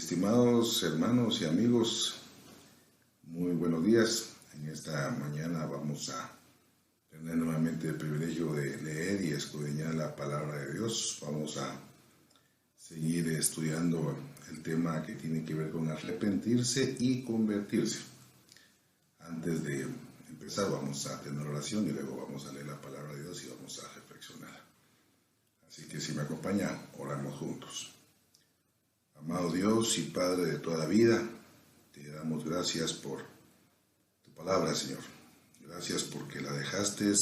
Estimados hermanos y amigos, muy buenos días. En esta mañana vamos a tener nuevamente el privilegio de leer y escudriñar la palabra de Dios. Vamos a seguir estudiando el tema que tiene que ver con arrepentirse y convertirse. Antes de empezar vamos a tener oración y luego vamos a leer la palabra de Dios y vamos a reflexionar. Así que si me acompaña, oramos juntos. Amado Dios y Padre de toda vida, te damos gracias por tu palabra, Señor. Gracias porque la dejaste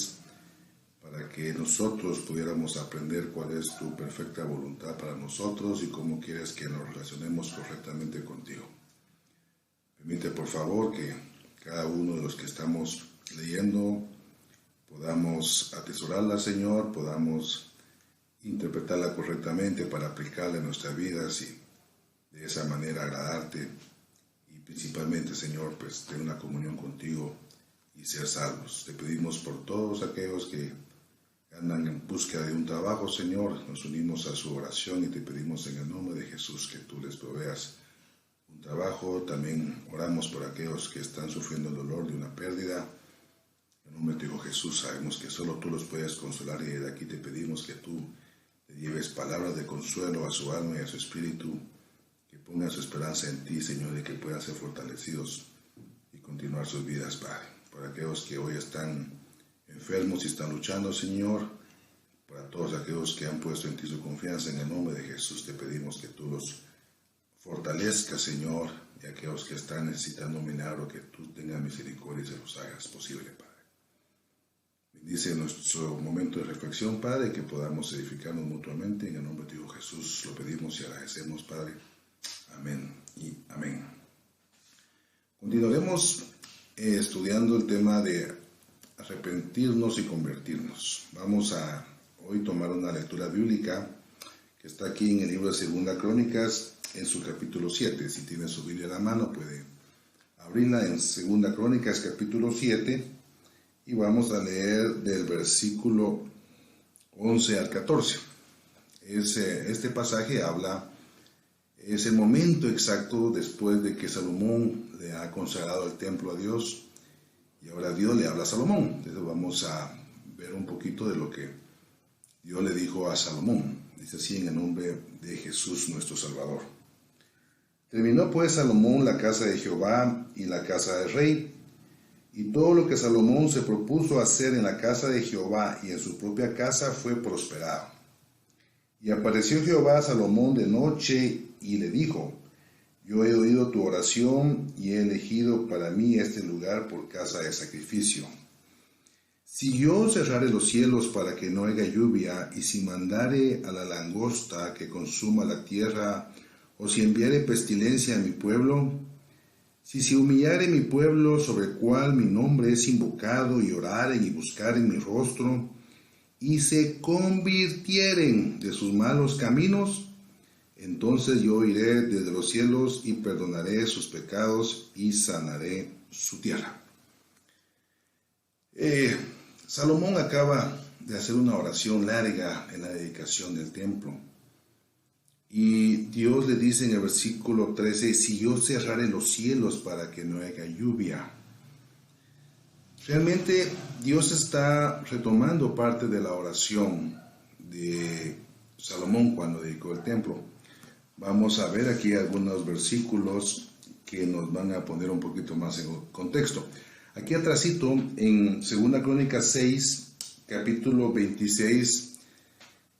para que nosotros pudiéramos aprender cuál es tu perfecta voluntad para nosotros y cómo quieres que nos relacionemos correctamente contigo. Permite, por favor, que cada uno de los que estamos leyendo podamos atesorarla, Señor, podamos interpretarla correctamente para aplicarla en nuestras vidas y de esa manera agradarte y principalmente, Señor, pues tener una comunión contigo y ser salvos. Te pedimos por todos aquellos que andan en búsqueda de un trabajo, Señor, nos unimos a su oración y te pedimos en el nombre de Jesús que tú les proveas un trabajo. También oramos por aquellos que están sufriendo el dolor de una pérdida. En el nombre de tu Hijo Jesús sabemos que solo tú los puedes consolar y de aquí te pedimos que tú le lleves palabras de consuelo a su alma y a su espíritu, que pongan su esperanza en ti, Señor, y que puedan ser fortalecidos y continuar sus vidas, Padre. Para aquellos que hoy están enfermos y están luchando, Señor, para todos aquellos que han puesto en ti su confianza, en el nombre de Jesús te pedimos que tú los fortalezcas, Señor, y aquellos que están necesitando un milagro, que tú tengas misericordia y se los hagas posible, Padre. Bendice nuestro momento de reflexión, Padre, que podamos edificarnos mutuamente. En el nombre de tu Hijo Jesús lo pedimos y agradecemos, Padre. Amén y amén. Continuaremos estudiando el tema de arrepentirnos y convertirnos. Vamos a hoy tomar una lectura bíblica que está aquí en el libro de 2 Crónicas, en su capítulo 7. Si tiene su Biblia a la mano, puede abrirla en 2 Crónicas, capítulo 7, y vamos a leer del versículo 11 al 14. Este pasaje es el momento exacto después de que Salomón le ha consagrado el templo a Dios y ahora Dios le habla a Salomón. Entonces vamos a ver un poquito de lo que Dios le dijo a Salomón. Dice así en el nombre de Jesús nuestro Salvador. Terminó pues Salomón la casa de Jehová y la casa del rey, y todo lo que Salomón se propuso hacer en la casa de Jehová y en su propia casa fue prosperado. Y apareció Jehová a Salomón de noche y le dijo: yo he oído tu oración y he elegido para mí este lugar por casa de sacrificio. Si yo cerrare los cielos para que no haya lluvia, y si mandare a la langosta que consuma la tierra, o si enviare pestilencia a mi pueblo, si se humillare mi pueblo sobre el cual mi nombre es invocado, y oraren y buscaren mi rostro, y se convirtieren de sus malos caminos, entonces yo iré desde los cielos y perdonaré sus pecados y sanaré su tierra. Salomón acaba de hacer una oración larga en la dedicación del templo. Y Dios le dice en el versículo 13, si yo cerrare los cielos para que no haya lluvia. Realmente Dios está retomando parte de la oración de Salomón cuando dedicó el templo. Vamos a ver aquí algunos versículos que nos van a poner un poquito más en contexto. Aquí atrásito, en 2 Crónicas 6, capítulo 26,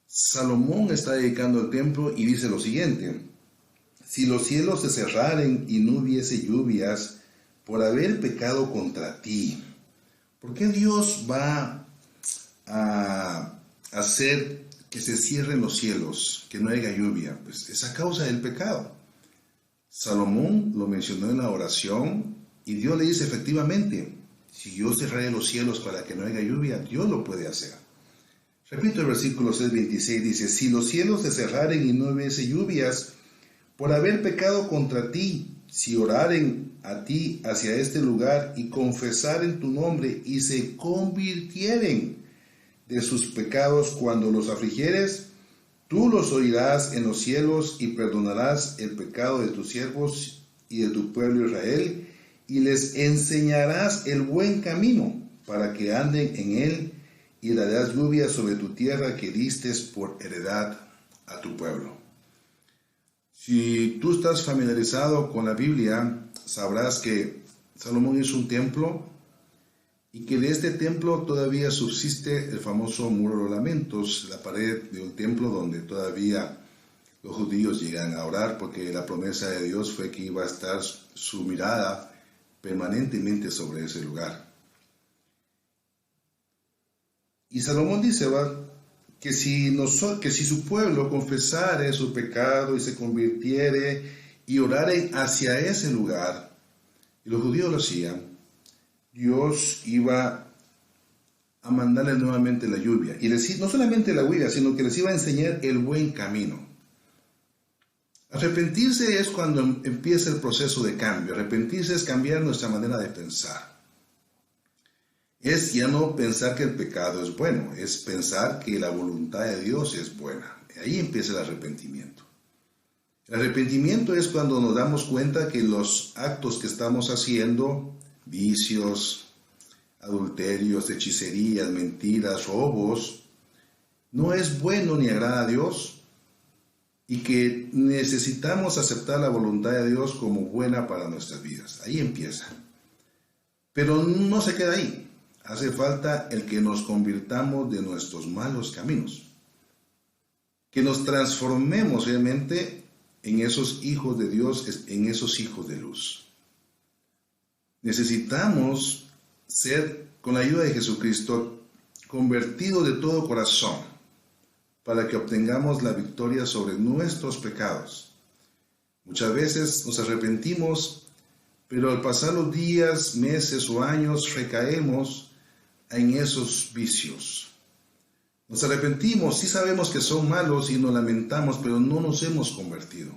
Salomón está dedicando el templo y dice lo siguiente: si los cielos se cerraren y no hubiese lluvias por haber pecado contra ti. ¿Por qué Dios va a hacer que se cierren los cielos, que no haya lluvia? Pues es a causa del pecado. Salomón lo mencionó en la oración y Dios le dice efectivamente, si yo cerraré los cielos para que no haya lluvia, Dios lo puede hacer. Repito el versículo 6:26, dice, si los cielos se cerraren y no hubiese lluvias por haber pecado contra ti, si oraren a ti hacia este lugar y confesaren tu nombre y se convirtieren de sus pecados cuando los afligieres, Tú los oirás en los cielos y perdonarás el pecado de tus siervos y de tu pueblo Israel, y les enseñarás el buen camino para que anden en él, y darás lluvia sobre tu tierra que diste por heredad a tu pueblo. Si tú estás familiarizado con la Biblia, sabrás que Salomón hizo un templo y que de este templo todavía subsiste el famoso muro de los lamentos, la pared del templo donde todavía los judíos llegan a orar, porque la promesa de Dios fue que iba a estar su mirada permanentemente sobre ese lugar. Y Salomón dice, que si su pueblo confesare su pecado y se convirtiere y orare hacia ese lugar, y los judíos lo hacían, Dios iba a mandarle nuevamente la lluvia. Y no solamente la lluvia, sino que les iba a enseñar el buen camino. Arrepentirse es cuando empieza el proceso de cambio. Arrepentirse es cambiar nuestra manera de pensar. Es ya no pensar que el pecado es bueno, es pensar que la voluntad de Dios es buena. Ahí empieza el arrepentimiento. El arrepentimiento es cuando nos damos cuenta que los actos que estamos haciendo, vicios, adulterios, hechicerías, mentiras, robos, no es bueno ni agrada a Dios, y que necesitamos aceptar la voluntad de Dios como buena para nuestras vidas. Ahí empieza. Pero no se queda ahí. Hace falta el que nos convirtamos de nuestros malos caminos, que nos transformemos realmente en esos hijos de Dios, en esos hijos de luz. Necesitamos ser, con la ayuda de Jesucristo, convertidos de todo corazón para que obtengamos la victoria sobre nuestros pecados. Muchas veces nos arrepentimos, pero al pasar los días, meses o años recaemos en esos vicios. Nos arrepentimos, sí sabemos que son malos y nos lamentamos, pero no nos hemos convertido.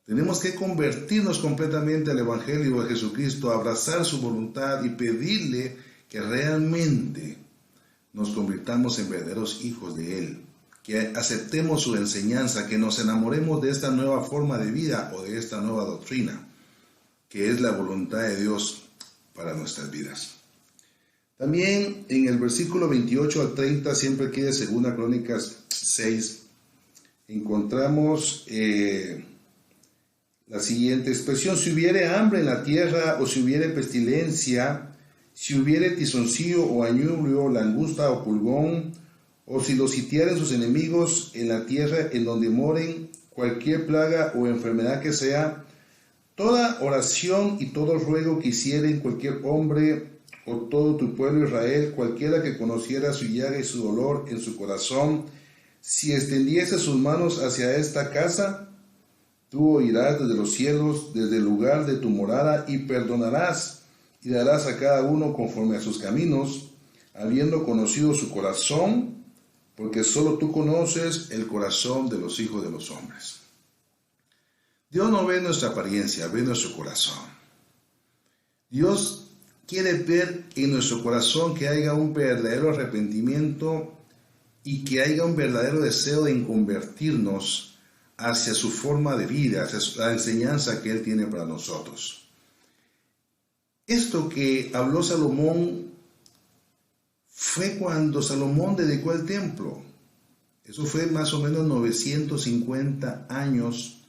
Tenemos que convertirnos completamente al Evangelio de Jesucristo, abrazar su voluntad y pedirle que realmente nos convirtamos en verdaderos hijos de Él, que aceptemos su enseñanza, que nos enamoremos de esta nueva forma de vida o de esta nueva doctrina, que es la voluntad de Dios para nuestras vidas. También en el versículo 28 al 30, siempre aquí de 2 Crónicas 6, encontramos la siguiente expresión: si hubiere hambre en la tierra, o si hubiere pestilencia, si hubiere tizoncillo o añubrio, langosta o pulgón, o si los sitiaren sus enemigos en la tierra en donde moren, cualquier plaga o enfermedad que sea, toda oración y todo ruego que hicieren cualquier hombre o todo tu pueblo Israel, cualquiera que conociera su llaga y su dolor en su corazón, si extendiese sus manos hacia esta casa, tú oirás desde los cielos, desde el lugar de tu morada, y perdonarás, y darás a cada uno conforme a sus caminos, habiendo conocido su corazón, porque solo tú conoces el corazón de los hijos de los hombres. Dios no ve nuestra apariencia, ve nuestro corazón. Dios quiere ver en nuestro corazón que haya un verdadero arrepentimiento y que haya un verdadero deseo de convertirnos hacia su forma de vida, hacia la enseñanza que Él tiene para nosotros. Esto que habló Salomón fue cuando Salomón dedicó el templo. Eso fue más o menos 950 años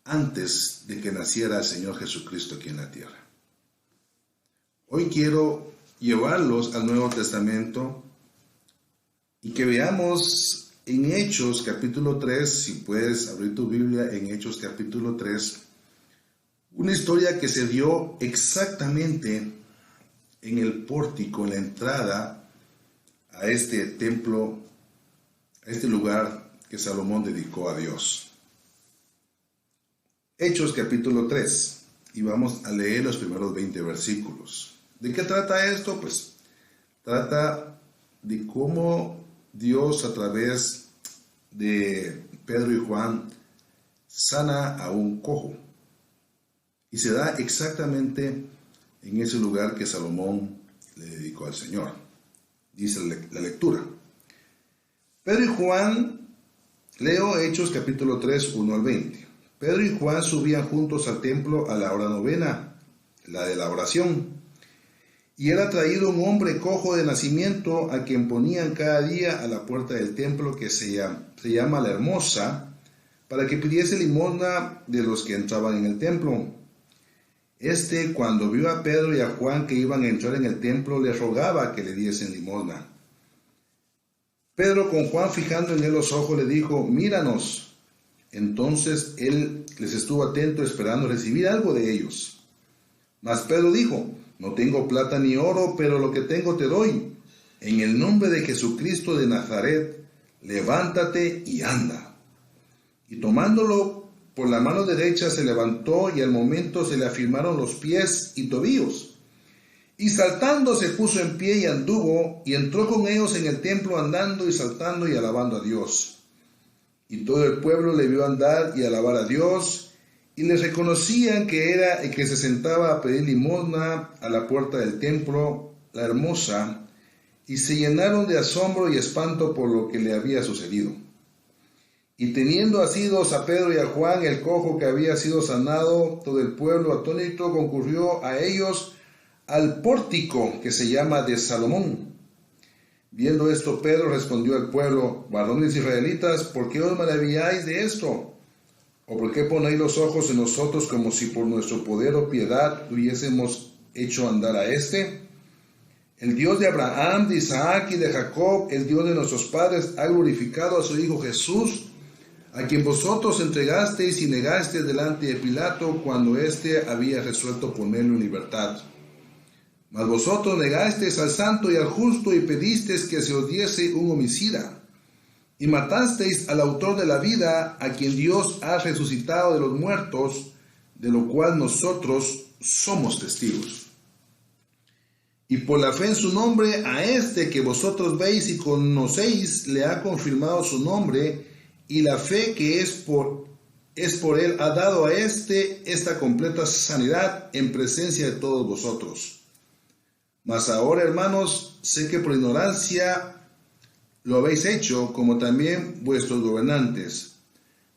antes de que naciera el Señor Jesucristo aquí en la tierra. Hoy quiero llevarlos al Nuevo Testamento y que veamos en Hechos capítulo 3, si puedes abrir tu Biblia en Hechos capítulo 3, una historia que se dio exactamente en el pórtico, en la entrada a este templo, a este lugar que Salomón dedicó a Dios. Hechos capítulo 3, y vamos a leer los primeros 20 versículos. ¿De qué trata esto? Pues trata de cómo Dios, a través de Pedro y Juan, sana a un cojo. Y se da exactamente en ese lugar que Salomón le dedicó al Señor. Dice la lectura: Pedro y Juan Leo Hechos capítulo 3, 1 al 20. Pedro y Juan subían juntos al templo a la hora novena, la de la oración. Y era traído un hombre cojo de nacimiento, a quien ponían cada día a la puerta del templo, que se llama La Hermosa, para que pidiese limosna de los que entraban en el templo. Cuando vio a Pedro y a Juan que iban a entrar en el templo, les rogaba que le diesen limosna. Pedro, con Juan fijando en él los ojos, le dijo: míranos. Entonces él les estuvo atento, esperando recibir algo de ellos. Mas Pedro dijo: no tengo plata ni oro, pero lo que tengo te doy. En el nombre de Jesucristo de Nazaret, levántate y anda. Y tomándolo por la mano derecha se levantó, y al momento se le afirmaron los pies y tobillos. Y saltando se puso en pie y anduvo, y entró con ellos en el templo, andando y saltando y alabando a Dios. Y todo el pueblo le vio andar y alabar a Dios, y le reconocían que era el que se sentaba a pedir limosna a la puerta del templo, La Hermosa, y se llenaron de asombro y espanto por lo que le había sucedido. Y teniendo asidos a Pedro y a Juan, el cojo que había sido sanado, todo el pueblo atónito concurrió a ellos al pórtico que se llama de Salomón. Viendo esto, Pedro respondió al pueblo: varones israelitas, ¿por qué os maravilláis de esto? ¿O por qué ponéis los ojos en nosotros, como si por nuestro poder o piedad hubiésemos hecho andar a este? El Dios de Abraham, de Isaac y de Jacob, el Dios de nuestros padres, ha glorificado a su Hijo Jesús, a quien vosotros entregasteis y negasteis delante de Pilato, cuando éste había resuelto ponerlo en libertad. Mas vosotros negasteis al santo y al justo, y pedisteis que se os diese un homicida. Y matasteis al autor de la vida, a quien Dios ha resucitado de los muertos, de lo cual nosotros somos testigos. Y por la fe en su nombre, a este que vosotros veis y conocéis, le ha confirmado su nombre, y la fe que es por él ha dado a esta completa sanidad en presencia de todos vosotros. Mas ahora, hermanos, sé que por ignorancia lo habéis hecho, como también vuestros gobernantes.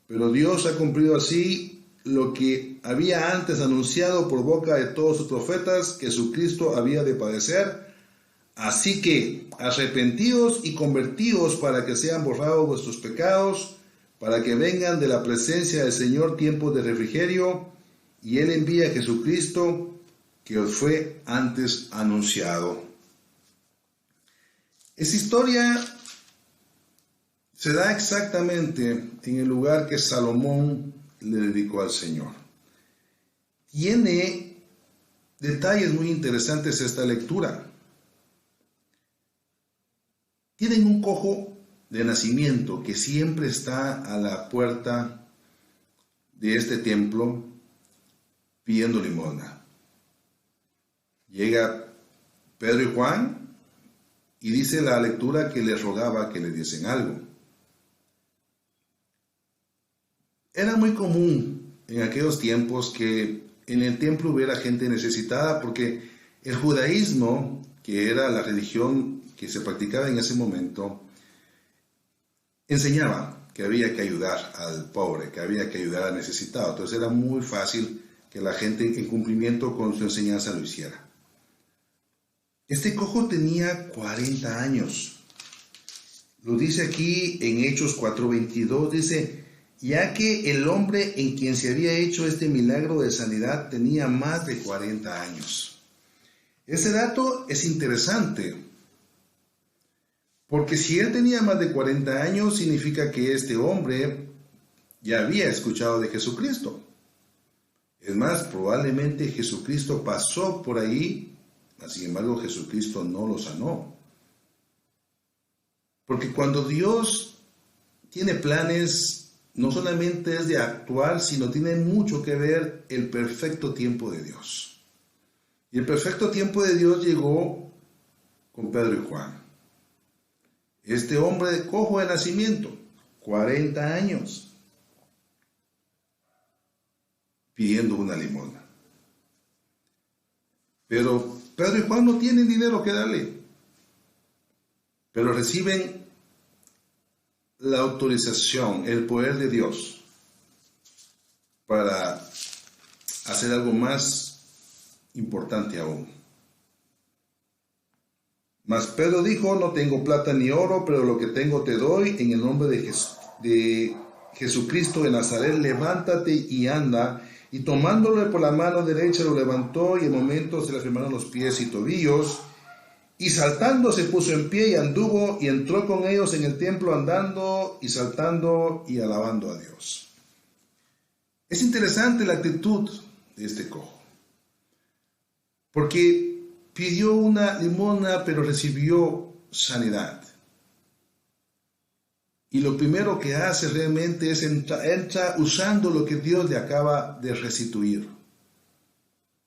Pero Dios ha cumplido así lo que había antes anunciado por boca de todos sus profetas, que Jesucristo había de padecer. Así que arrepentíos y convertíos, para que sean borrados vuestros pecados, para que vengan de la presencia del Señor tiempos de refrigerio, y Él envía a Jesucristo, que os fue antes anunciado. Esa historia se da exactamente en el lugar que Salomón le dedicó al Señor. Tiene detalles muy interesantes esta lectura. Tienen un cojo de nacimiento que siempre está a la puerta de este templo pidiendo limosna. Llega Pedro y Juan y dice la lectura que les rogaba que le diesen algo. Era muy común en aquellos tiempos que en el templo hubiera gente necesitada, porque el judaísmo, que era la religión que se practicaba en ese momento, enseñaba que había que ayudar al pobre, que había que ayudar al necesitado. Entonces era muy fácil que la gente, en cumplimiento con su enseñanza, lo hiciera. Este cojo tenía 40 años. Lo dice aquí en Hechos 4:22, dice: ya que el hombre en quien se había hecho este milagro de sanidad tenía más de 40 años. Ese dato es interesante, porque si él tenía más de 40 años, significa que este hombre ya había escuchado de Jesucristo. Es más, probablemente Jesucristo pasó por ahí. Sin embargo, Jesucristo no lo sanó. Porque cuando Dios tiene planes, no solamente es de actuar, sino tiene mucho que ver el perfecto tiempo de Dios. Y el perfecto tiempo de Dios llegó con Pedro y Juan. Este hombre cojo de nacimiento, 40 años, pidiendo una limosna. Pero Pedro y Juan no tienen dinero que darle, pero reciben la autorización, el poder de Dios para hacer algo más importante aún. Mas Pedro dijo: no tengo plata ni oro, pero lo que tengo te doy. En el nombre de Jesucristo de Nazaret, levántate y anda. Y tomándole por la mano derecha lo levantó, y en momento se le afirmaron los pies y tobillos. Y saltando se puso en pie y anduvo, y entró con ellos en el templo, andando y saltando y alabando a Dios. Es interesante la actitud de este cojo, porque pidió una limosna, pero recibió sanidad. Y lo primero que hace realmente es entra usando lo que Dios le acaba de restituir.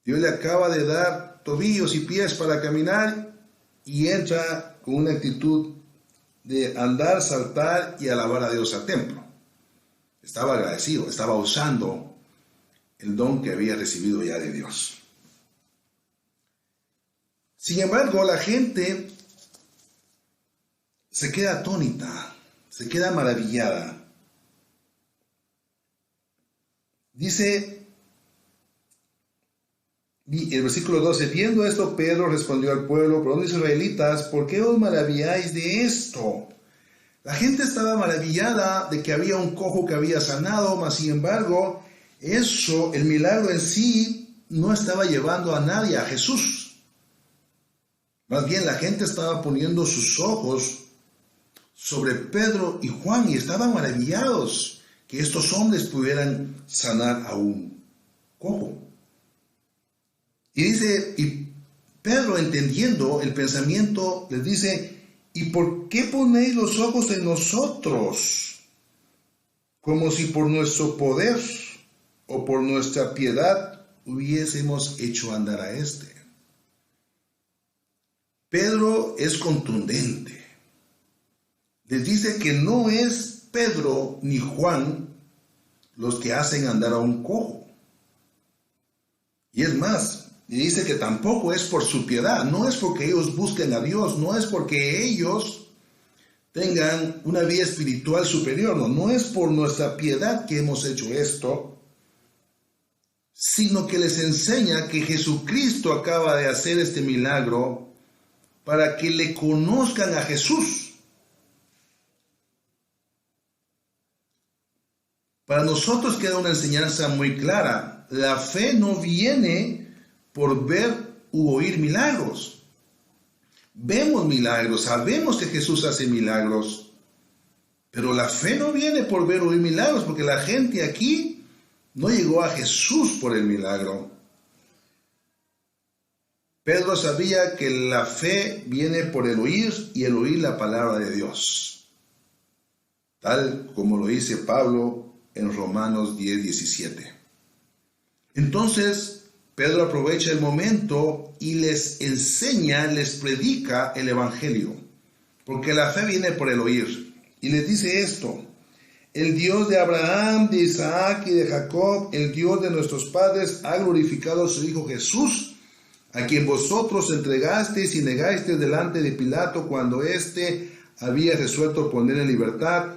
Dios le acaba de dar tobillos y pies para caminar, y entra con una actitud de andar, saltar y alabar a Dios al templo. Estaba agradecido, estaba usando el don que había recibido ya de Dios. Sin embargo, la gente se queda atónita, se queda maravillada. Dice el versículo 12: viendo esto, Pedro respondió al pueblo: ¿por dónde, israelitas? ¿Por qué os maravilláis de esto? La gente estaba maravillada de que había un cojo que había sanado, mas sin embargo, el milagro en sí, no estaba llevando a nadie a Jesús. Más bien, la gente estaba poniendo sus ojos sobre Pedro y Juan, y estaban maravillados que estos hombres pudieran sanar a un cojo. Y dice, y Pedro, entendiendo el pensamiento, les dice: ¿y por qué ponéis los ojos en nosotros, como si por nuestro poder o por nuestra piedad hubiésemos hecho andar a este? Pedro es contundente. Les dice que no es Pedro ni Juan los que hacen andar a un cojo. Y es más, y dice que tampoco es por su piedad, no es porque ellos busquen a Dios, no es porque ellos tengan una vida espiritual superior, no es por nuestra piedad que hemos hecho esto, sino que les enseña que Jesucristo acaba de hacer este milagro para que le conozcan a Jesús. Para nosotros queda una enseñanza muy clara: la fe no viene por ver u oír milagros. Vemos milagros, sabemos que Jesús hace milagros, pero la fe no viene por ver o oír milagros, porque la gente aquí no llegó a Jesús por el milagro. Pedro sabía que la fe viene por el oír, y el oír la palabra de Dios, tal como lo dice Pablo en Romanos 10:17. Entonces, Pedro aprovecha el momento y les enseña, les predica el evangelio, porque la fe viene por el oír. Y les dice esto: el Dios de Abraham, de Isaac y de Jacob, el Dios de nuestros padres, ha glorificado a su Hijo Jesús, a quien vosotros entregasteis y negasteis delante de Pilato cuando éste había resuelto poner en libertad.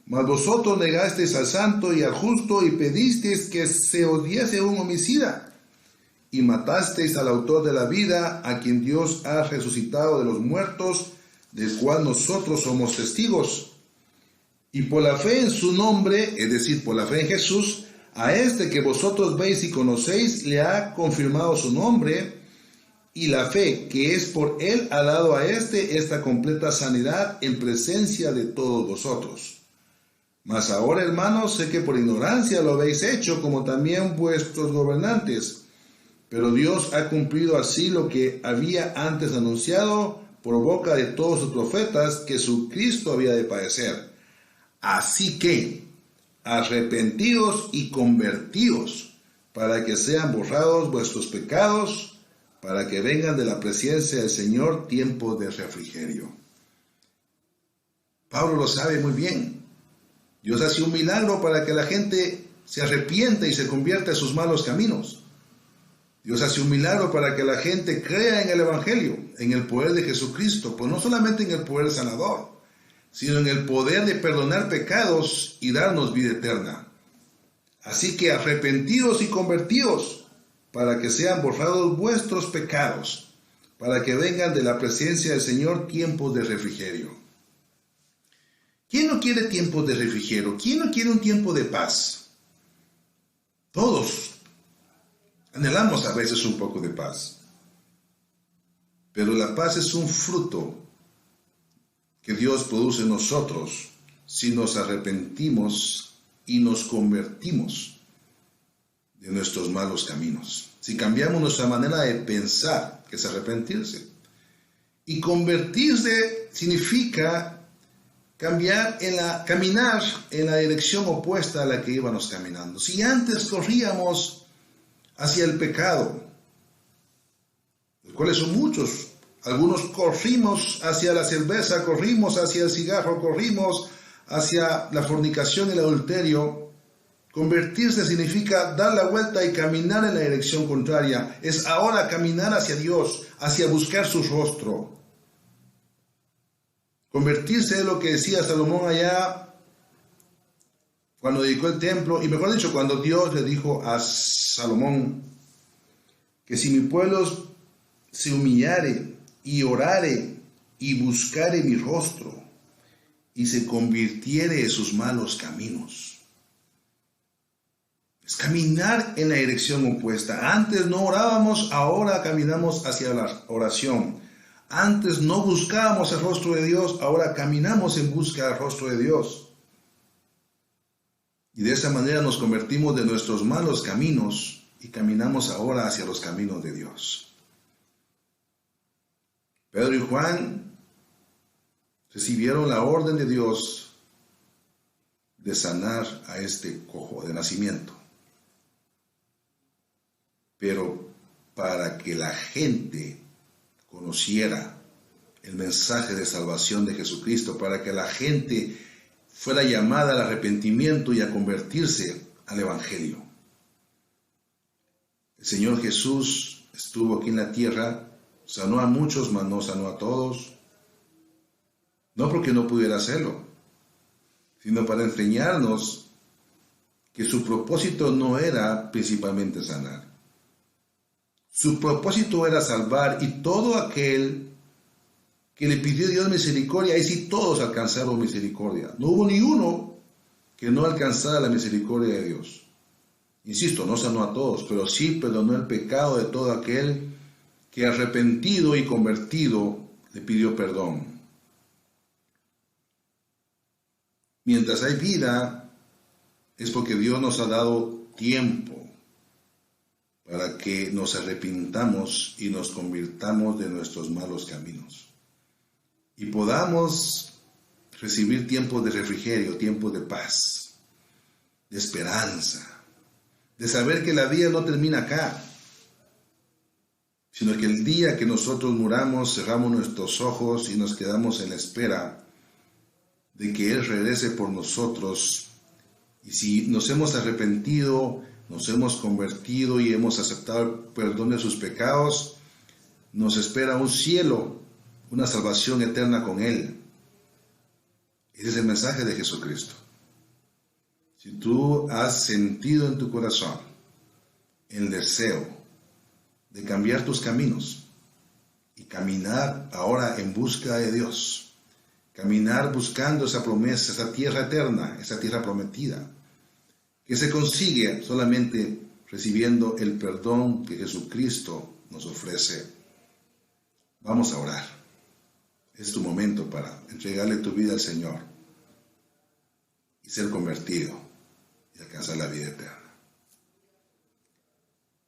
Mas vosotros negasteis al santo y al justo, y pedisteis que se os diese un homicida, y matasteis al autor de la vida, a quien Dios ha resucitado de los muertos, del cual nosotros somos testigos. Y por la fe en su nombre, es decir, por la fe en Jesús, a este que vosotros veis y conocéis, le ha confirmado su nombre, y la fe que es por él ha dado a este esta completa sanidad en presencia de todos vosotros. Mas ahora, hermanos, sé que por ignorancia lo habéis hecho, como también vuestros gobernantes. Pero Dios ha cumplido así lo que había antes anunciado por boca de todos sus profetas, que su Cristo había de padecer. Así que, arrepentidos y convertidos, para que sean borrados vuestros pecados, para que vengan de la presencia del Señor tiempos de refrigerio. Pablo lo sabe muy bien. Dios hace un milagro para que la gente se arrepienta y se convierta en sus malos caminos. Dios hace un milagro para que la gente crea en el Evangelio, en el poder de Jesucristo, pues no solamente en el poder sanador, sino en el poder de perdonar pecados y darnos vida eterna. Así que arrepentidos y convertidos, para que sean borrados vuestros pecados, para que vengan de la presencia del Señor tiempos de refrigerio. ¿Quién no quiere tiempos de refrigerio? ¿Quién no quiere un tiempo de paz? Todos anhelamos a veces un poco de paz. Pero la paz es un fruto que Dios produce en nosotros si nos arrepentimos y nos convertimos de nuestros malos caminos. Si cambiamos nuestra manera de pensar, que es arrepentirse. Y convertirse significa caminar en la dirección opuesta a la que íbamos caminando. Si antes corríamos hacia el pecado, los cuales son muchos, algunos corrimos hacia la cerveza, corrimos hacia el cigarro, corrimos hacia la fornicación y el adulterio. Convertirse significa dar la vuelta y caminar en la dirección contraria. Es ahora caminar hacia Dios, hacia buscar su rostro. Convertirse es lo que decía Salomón allá cuando dedicó el templo, y mejor dicho, cuando Dios le dijo a Salomón que si mi pueblo se humillare y orare y buscare mi rostro y se convirtiere de sus malos caminos. Es caminar en la dirección opuesta. Antes no orábamos, ahora caminamos hacia la oración. Antes no buscábamos el rostro de Dios, ahora caminamos en busca del rostro de Dios. Y de esa manera nos convertimos de nuestros malos caminos y caminamos ahora hacia los caminos de Dios. Pedro y Juan recibieron la orden de Dios de sanar a este cojo de nacimiento. Pero para que la gente conociera el mensaje de salvación de Jesucristo, para que la gente fuera llamada al arrepentimiento y a convertirse al Evangelio. El Señor Jesús estuvo aquí en la tierra, sanó a muchos, mas no sanó a todos. No porque no pudiera hacerlo, sino para enseñarnos que su propósito no era principalmente sanar. Su propósito era salvar, y todo aquel que le pidió a Dios misericordia, ahí sí todos alcanzaron misericordia. No hubo ni uno que no alcanzara la misericordia de Dios. Insisto, no sanó a todos, pero sí perdonó el pecado de todo aquel que arrepentido y convertido le pidió perdón. Mientras hay vida, es porque Dios nos ha dado tiempo para que nos arrepintamos y nos convirtamos de nuestros malos caminos. Y podamos recibir tiempos de refrigerio, tiempos de paz, de esperanza, de saber que la vida no termina acá, sino que el día que nosotros muramos, cerramos nuestros ojos y nos quedamos en la espera de que Él regrese por nosotros. Y si nos hemos arrepentido, nos hemos convertido y hemos aceptado el perdón de sus pecados, nos espera un cielo, una salvación eterna con Él. Ese es el mensaje de Jesucristo. Si tú has sentido en tu corazón el deseo de cambiar tus caminos y caminar ahora en busca de Dios, caminar buscando esa promesa, esa tierra eterna, esa tierra prometida, que se consigue solamente recibiendo el perdón que Jesucristo nos ofrece. Vamos a orar. Es tu momento para entregarle tu vida al Señor y ser convertido y alcanzar la vida eterna.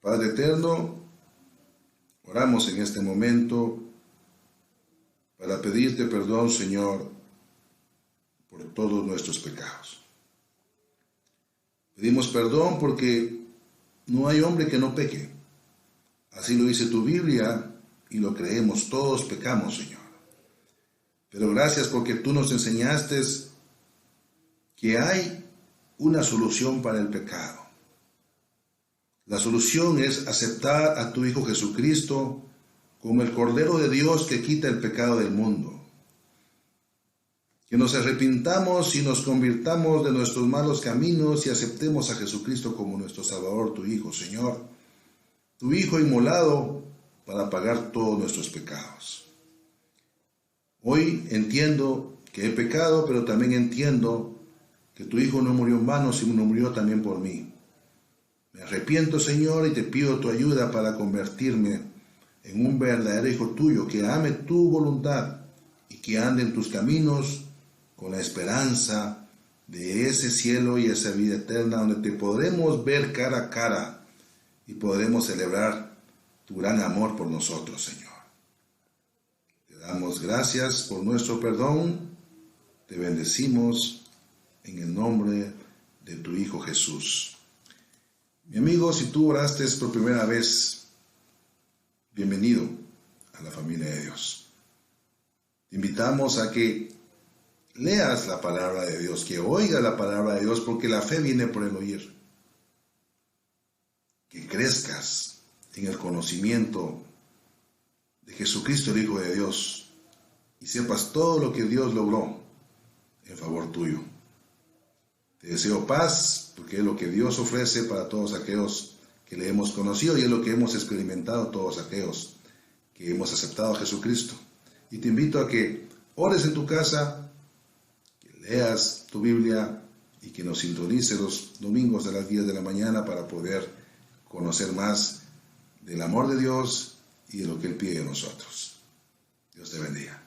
Padre eterno, oramos en este momento para pedirte perdón, Señor, por todos nuestros pecados. Pedimos perdón porque no hay hombre que no peque. Así lo dice tu Biblia y lo creemos. Todos pecamos, Señor. Pero gracias porque tú nos enseñaste que hay una solución para el pecado. La solución es aceptar a tu Hijo Jesucristo como el Cordero de Dios que quita el pecado del mundo. Que nos arrepintamos y nos convirtamos de nuestros malos caminos y aceptemos a Jesucristo como nuestro Salvador, tu Hijo, Señor. Tu Hijo inmolado para pagar todos nuestros pecados. Hoy entiendo que he pecado, pero también entiendo que tu Hijo no murió en vano, sino murió también por mí. Me arrepiento, Señor, y te pido tu ayuda para convertirme en un verdadero hijo tuyo, que ame tu voluntad y que ande en tus caminos con la esperanza de ese cielo y esa vida eterna, donde te podremos ver cara a cara y podremos celebrar tu gran amor por nosotros, Señor. Te damos gracias por nuestro perdón, te bendecimos en el nombre de tu Hijo Jesús. Mi amigo, si tú oraste por primera vez, bienvenido a la familia de Dios. Te invitamos a que leas la palabra de Dios, que oigas la palabra de Dios, porque la fe viene por el oír. Que crezcas en el conocimiento de Jesucristo, el Hijo de Dios, y sepas todo lo que Dios logró en favor tuyo. Te deseo paz, porque es lo que Dios ofrece para todos aquellos que le hemos conocido y es lo que hemos experimentado todos aquellos que hemos aceptado a Jesucristo. Y te invito a que ores en tu casa, que leas tu Biblia y que nos sintonice los domingos a las 10 de la mañana para poder conocer más del amor de Dios y de lo que Él pide de nosotros. Dios te bendiga.